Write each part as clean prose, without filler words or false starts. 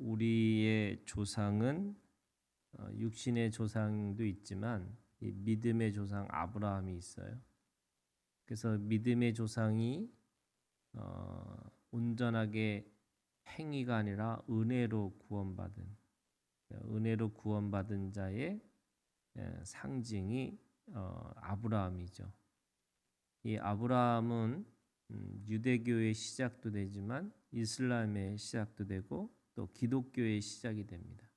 우리의 조상은 육신의 조상도 있지만 이 믿음의 조상 아브라함이 있어요. 그래서 믿음의 조상이 온전하게 행위가 아니라 은혜로 구원받은 자의 상징이 아브라함이죠. 이 아브라함은 유대교의 시작도 되지만 이슬람의 시작도 되고 또 기독교의 시작이 됩니다.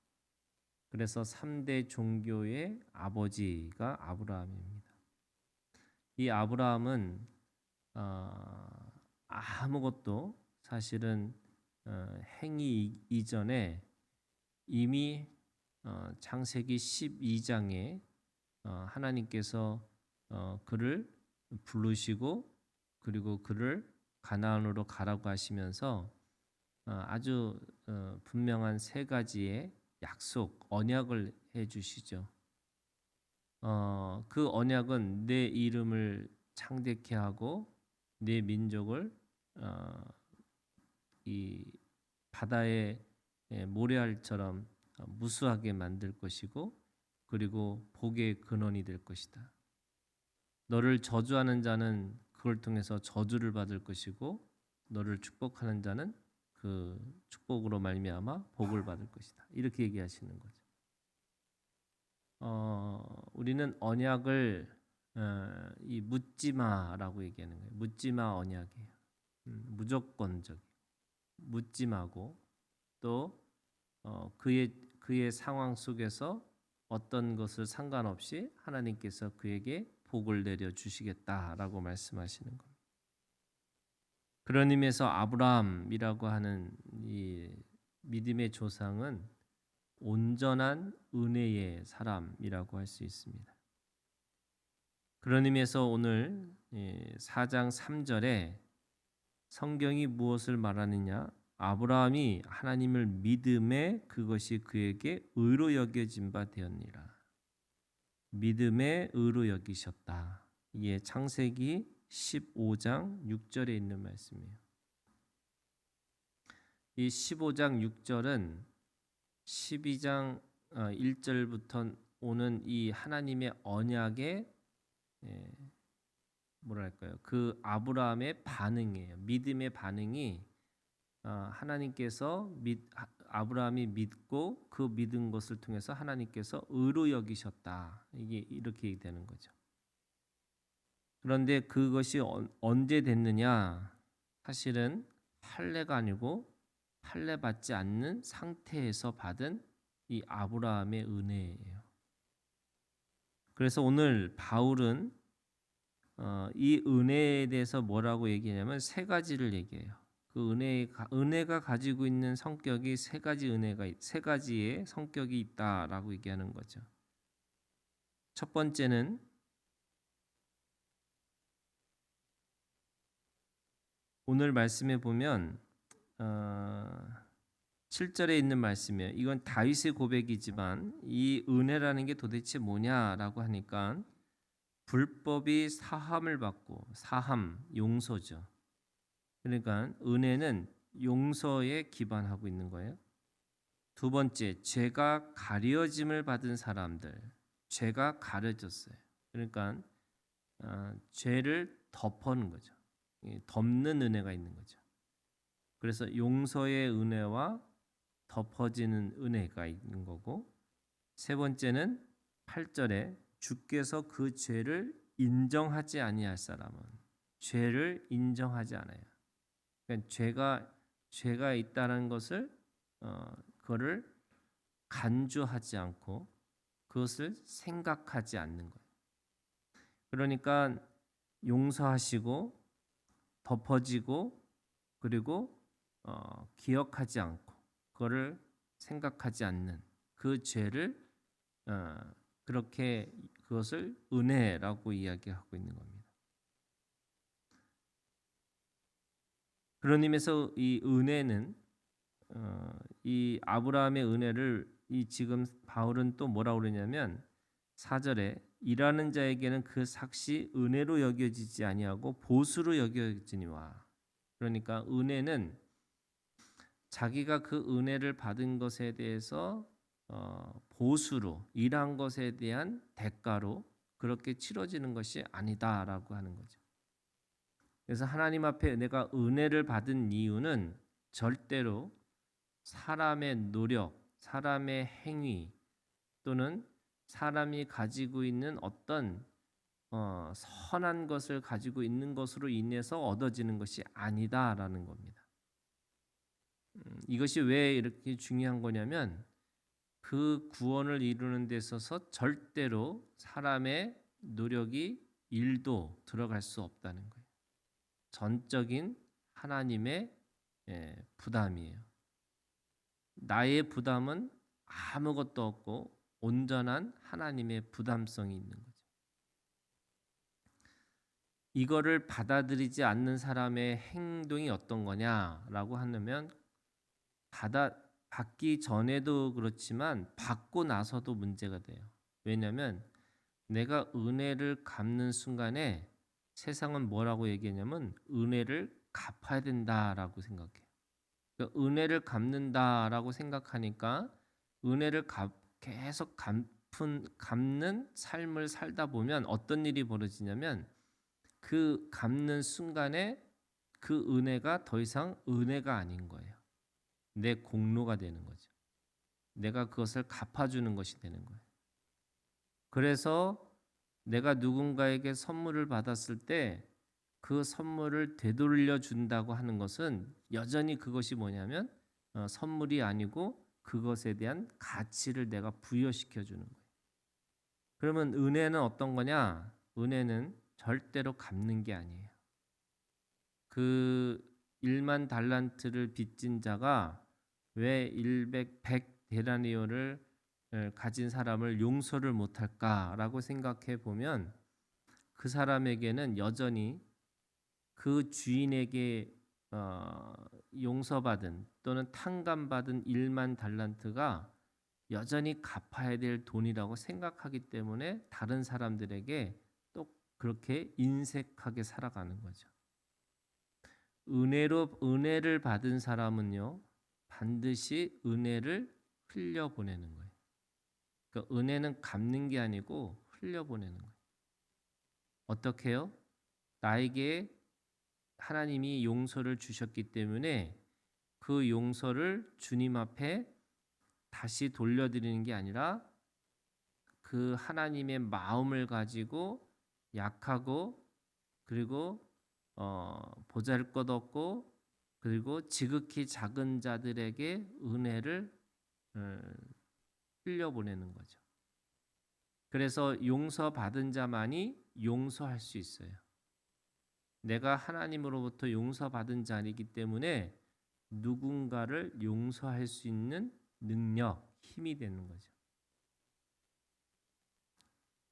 그래서 3대 종교의 아버지가 아브라함입니다. 이 아브라함은 아무것도 사실은 행위 이전에 이미 창세기 12장에 하나님께서 그를 부르시고 그리고 그를 가나안으로 가라고 하시면서 아주 분명한 3가지의 약속, 언약을 해주시죠. 그 언약은 내 이름을 창대케 하고 내 민족을 이 바다의 모래알처럼 무수하게 만들 것이고 그리고 복의 근원이 될 것이다. 너를 저주하는 자는 그걸 통해서 저주를 받을 것이고 너를 축복하는 자는 그 축복으로 말미암아 복을 받을 것이다. 이렇게 얘기하시는 거죠. 우리는 언약을 이 묻지마라고 얘기하는 거예요. 묻지마 언약이에요. 무조건적, 묻지마고 또 그의 상황 속에서 어떤 것을 상관없이 하나님께서 그에게 복을 내려 주시겠다라고 말씀하시는 겁니다. 그런 의미에서 아브라함이라고 하는 이 믿음의 조상은 온전한 은혜의 사람이라고 할 수 있습니다. 그런 의미에서 오늘 4장 3절에 성경이 무엇을 말하느냐? 아브라함이 하나님을 믿음에 그것이 그에게 의로 여겨진 바 되었니라. 믿음에 의로 여기셨다. 이게 창세기 15장 6절에 있는 말씀이에요. 이 15장 6절은 12장 1절부터 오는 이 하나님의 언약의 뭐랄까요? 그 아브라함의 반응이에요. 믿음의 반응이 하나님께서 아브라함이 믿고 그 믿은 것을 통해서 하나님께서 의로 여기셨다. 이게 이렇게 되는 거죠. 그런데 그것이 언제 됐느냐? 사실은 할례가 아니고 할례 받지 않는 상태에서 받은 이 아브라함의 은혜예요. 그래서 오늘 바울은 이 은혜에 대해서 뭐라고 얘기하냐면 3가지를 얘기해요. 그 은혜가 가지고 있는 성격이 3가지의 성격이 있다라고 얘기하는 거죠. 첫 번째는 오늘 말씀에 보면 7절에 있는 말씀이에요. 이건 다윗의 고백이지만 이 은혜라는 게 도대체 뭐냐라고 하니까 불법이 사함을 받고 용서죠. 그러니까 은혜는 용서에 기반하고 있는 거예요. 두 번째, 죄가 가려짐을 받은 사람들, 죄가 가려졌어요. 그러니까 죄를 덮는 거죠. 덮는 은혜가 있는 거죠. 그래서 용서의 은혜와 덮어지는 은혜가 있는 거고, 세 번째는 8절에 주께서 그 죄를 인정하지 아니할 사람은 죄를 인정하지 않아요. 그러니까 죄가 있다는 것을 그거를 간주하지 않고 그것을 생각하지 않는 거예요. 그러니까 용서하시고 덮어지고 그리고 기억하지 않고 그거를 생각하지 않는 그 죄를 그렇게 그것을 은혜라고 이야기하고 있는 겁니다. 그런 의미에서 이 은혜는 이 아브라함의 은혜를 이 지금 바울은 또 뭐라고 그러냐면 4절에 일하는 자에게는 그 삭시 은혜로 여겨지지 아니하고 보수로 여겨지니와. 그러니까 은혜는 자기가 그 은혜를 받은 것에 대해서 보수로 일한 것에 대한 대가로 그렇게 치러지는 것이 아니다라고 하는 거죠. 그래서 하나님 앞에 내가 은혜를 받은 이유는 절대로 사람의 노력, 사람의 행위 또는 사람이 가지고 있는 어떤 선한 것을 가지고 있는 것으로 인해서 얻어지는 것이 아니다라는 겁니다. 이것이 왜 이렇게 중요한 거냐면 그 구원을 이루는 데 있어서 절대로 사람의 노력이 1도 들어갈 수 없다는 거예요. 전적인 하나님의 부담이에요. 나의 부담은 아무것도 없고 온전한 하나님의 부담성이 있는 거죠. 이거를 받아들이지 않는 사람의 행동이 어떤 거냐라고 하면 받기 전에도 그렇지만 받고 나서도 문제가 돼요. 왜냐하면 내가 은혜를 갚는 순간에 세상은 뭐라고 얘기하냐면 은혜를 갚아야 된다라고 생각해요. 그러니까 은혜를 갚는다라고 생각하니까 은혜를 계속 갚는 삶을 살다 보면 어떤 일이 벌어지냐면 그 갚는 순간에 그 은혜가 더 이상 은혜가 아닌 거예요. 내 공로가 되는 거죠. 내가 그것을 갚아주는 것이 되는 거예요. 그래서 내가 누군가에게 선물을 받았을 때 그 선물을 되돌려 준다고 하는 것은 여전히 그것이 뭐냐면 선물이 아니고 그것에 대한 가치를 내가 부여시켜 주는 거예요. 그러면 은혜는 어떤 거냐? 은혜는 절대로 갚는 게 아니에요. 그 1만 달란트를 빚진 자가 왜 100 데나리오를 가진 사람을 용서를 못할까라고 생각해 보면 그 사람에게는 여전히 그 주인에게 용서받은 또는 탕감받은 1만 달란트가 여전히 갚아야 될 돈이라고 생각하기 때문에 다른 사람들에게 또 그렇게 인색하게 살아가는 거죠. 은혜를 받은 사람은요 반드시 은혜를 흘려보내는 거예요. 그러니까 은혜는 갚는 게 아니고 흘려보내는 거예요. 어떻게요? 나에게 하나님이 용서를 주셨기 때문에 그 용서를 주님 앞에 다시 돌려드리는 게 아니라 그 하나님의 마음을 가지고 약하고 그리고 보잘것없고 그리고 지극히 작은 자들에게 은혜를 흘려보내는 거죠. 그래서 용서받은 자만이 용서할 수 있어요. 내가 하나님으로부터 용서받은 자이기 때문에 누군가를 용서할 수 있는 능력, 힘이 되는 거죠.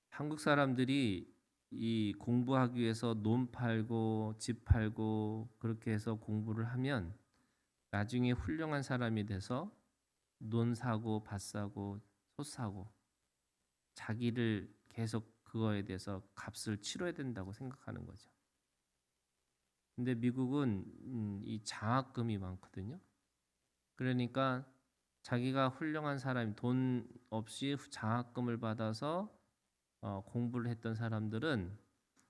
한국 사람들이 이 공부하기 위해서 논 팔고 집 팔고 그렇게 해서 공부를 하면 나중에 훌륭한 사람이 돼서 논 사고 밭 사고 소 사고 자기를 계속 그거에 대해서 값을 치러야 된다고 생각하는 거죠. 근데 미국은 이 장학금이 많거든요. 그러니까 자기가 훌륭한 사람이 돈 없이 장학금을 받아서 공부를 했던 사람들은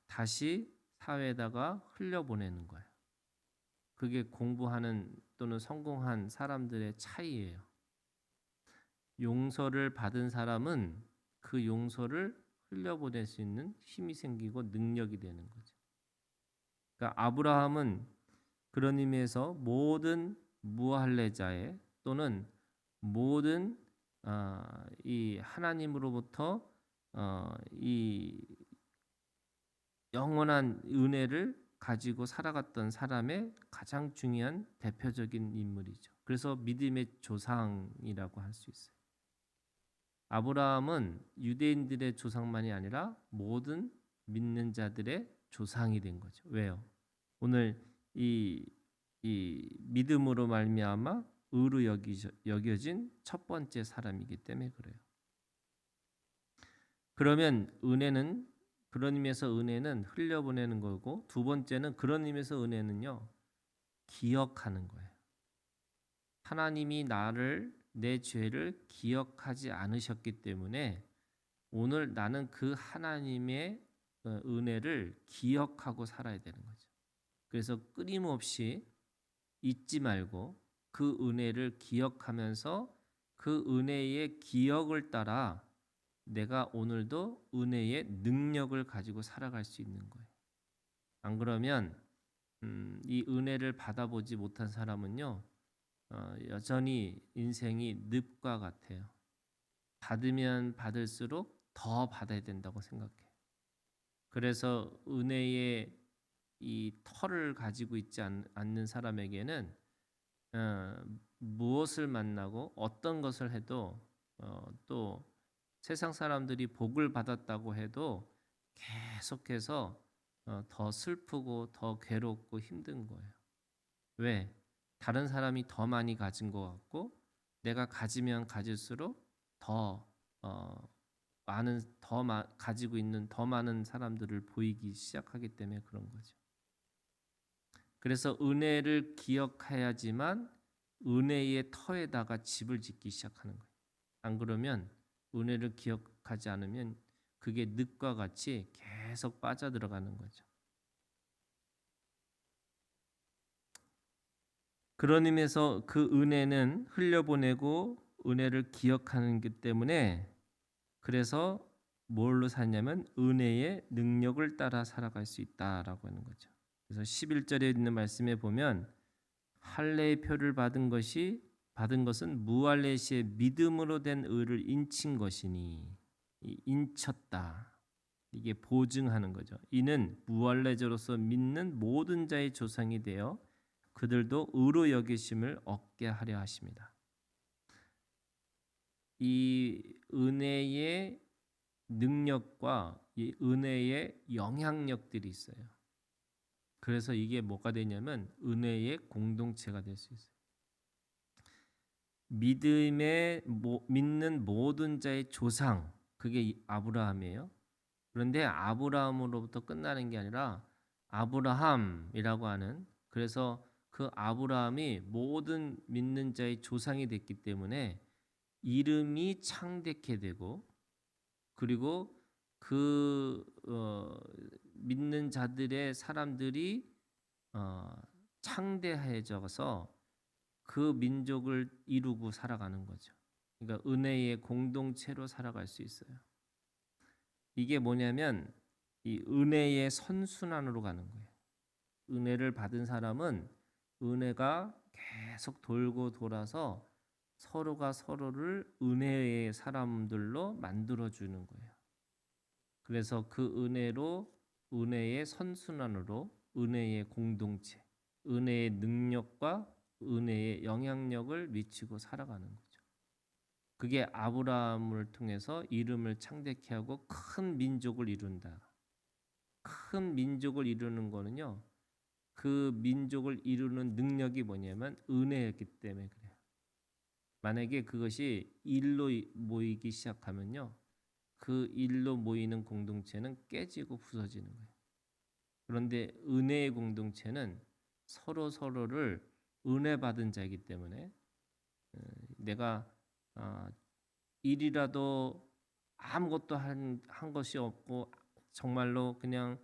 다시 사회에다가 흘려보내는 거예요. 그게 공부하는 또는 성공한 사람들의 차이예요. 용서를 받은 사람은 그 용서를 흘려보낼 수 있는 힘이 생기고 능력이 되는 거죠. 그러니까 아브라함은 그런 의미에서 모든 무할례자의 또는 모든 이 하나님으로부터 이 영원한 은혜를 가지고 살아갔던 사람의 가장 중요한 대표적인 인물이죠. 그래서 믿음의 조상이라고 할 수 있어요. 아브라함은 유대인들의 조상만이 아니라 모든 믿는 자들의 조상이 된 거죠. 왜요? 오늘 이 믿음으로 말미암아 의로 여겨진 첫 번째 사람이기 때문에 그래요. 그러면 은혜는 그런 의미에서 은혜는 흘려보내는 거고 두 번째는 그런 의미에서 은혜는요 기억하는 거예요. 하나님이 내 죄를 기억하지 않으셨기 때문에 오늘 나는 그 하나님의 은혜를 기억하고 살아야 되는 거죠. 그래서 끊임없이 잊지 말고 그 은혜를 기억하면서 그 은혜의 기억을 따라 내가 오늘도 은혜의 능력을 가지고 살아갈 수 있는 거예요. 안 그러면 이 은혜를 받아보지 못한 사람은요, 여전히 인생이 늪과 같아요. 받으면 받을수록 더 받아야 된다고 생각해요. 그래서 은혜의 이 털을 가지고 있지 않는 사람에게는 무엇을 만나고 어떤 것을 해도 또 세상 사람들이 복을 받았다고 해도 계속해서 더 슬프고 더 괴롭고 힘든 거예요. 왜? 다른 사람이 더 많이 가진 것 같고 내가 가지면 가질수록 더 가지고 있는 더 많은 사람들을 보이기 시작하기 때문에 그런 거죠. 그래서 은혜를 기억해야지만 은혜의 터에다가 집을 짓기 시작하는 거예요. 안 그러면 은혜를 기억하지 않으면 그게 늪과 같이 계속 빠져들어가는 거죠. 그런 의미에서 그 은혜는 흘려보내고 은혜를 기억하는 것 때문에 그래서 뭘로 사냐면 은혜의 능력을 따라 살아갈 수 있다라고 하는 거죠. 그래서 11절에 있는 말씀에 보면 할례의 표를 받은 것은 무할례시의 믿음으로 된 의를 인친 것이니 인쳤다. 이게 보증하는 거죠. 이는 무할례자로서 믿는 모든 자의 조상이 되어 그들도 의로 여기심을 얻게 하려 하십니다. 이 은혜의 능력과 이 은혜의 영향력들이 있어요. 그래서 이게 뭐가 되냐면 은혜의 공동체가 될 수 있어요. 믿는 모든 자의 조상, 그게 아브라함이에요. 그런데 아브라함으로부터 끝나는 게 아니라 아브라함이라고 하는, 그래서 그 아브라함이 모든 믿는 자의 조상이 됐기 때문에 이름이 창대케 되고, 그리고 그 믿는 자들의 사람들이 창대해져서 그 민족을 이루고 살아가는 거죠. 그러니까 은혜의 공동체로 살아갈 수 있어요. 이게 뭐냐면 이 은혜의 선순환으로 가는 거예요. 은혜를 받은 사람은 은혜가 계속 돌고 돌아서 서로가 서로를 은혜의 사람들로 만들어 주는 거예요. 그래서 그 은혜로 은혜의 선순환으로 은혜의 공동체, 은혜의 능력과 은혜의 영향력을 미치고 살아가는 거죠. 그게 아브라함을 통해서 이름을 창대케 하고 큰 민족을 이룬다. 큰 민족을 이루는 거는요, 그 민족을 이루는 능력이 뭐냐면 은혜였기 때문에 그래요. 만약에 그것이 일로 모이기 시작하면요, 그 일로 모이는 공동체는 깨지고 부서지는 거예요. 그런데 은혜의 공동체는 서로를 은혜 받은 자이기 때문에 내가 일이라도 아무것도 한 것이 없고 정말로 그냥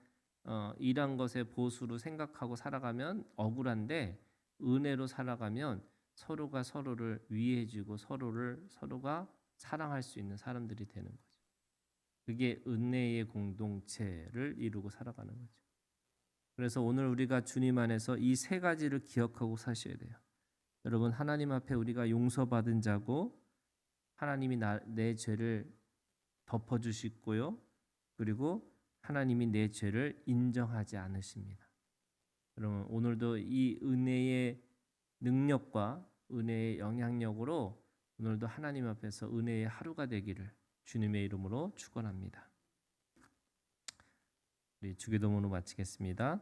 일한 것의 보수로 생각하고 살아가면 억울한데, 은혜로 살아가면 서로가 서로를 위해주고 서로가 사랑할 수 있는 사람들이 되는 거죠. 그게 은혜의 공동체를 이루고 살아가는 거죠. 그래서 오늘 우리가 주님 안에서 이 세 가지를 기억하고 사셔야 돼요. 여러분, 하나님 앞에 우리가 용서받은 자고 하나님이 내 죄를 덮어주시고요. 그리고 하나님이 내 죄를 인정하지 않으십니다. 여러분, 오늘도 이 은혜의 능력과 은혜의 영향력으로 오늘도 하나님 앞에서 은혜의 하루가 되기를 주님의 이름으로 축원합니다. 우리 주기도문으로 마치겠습니다.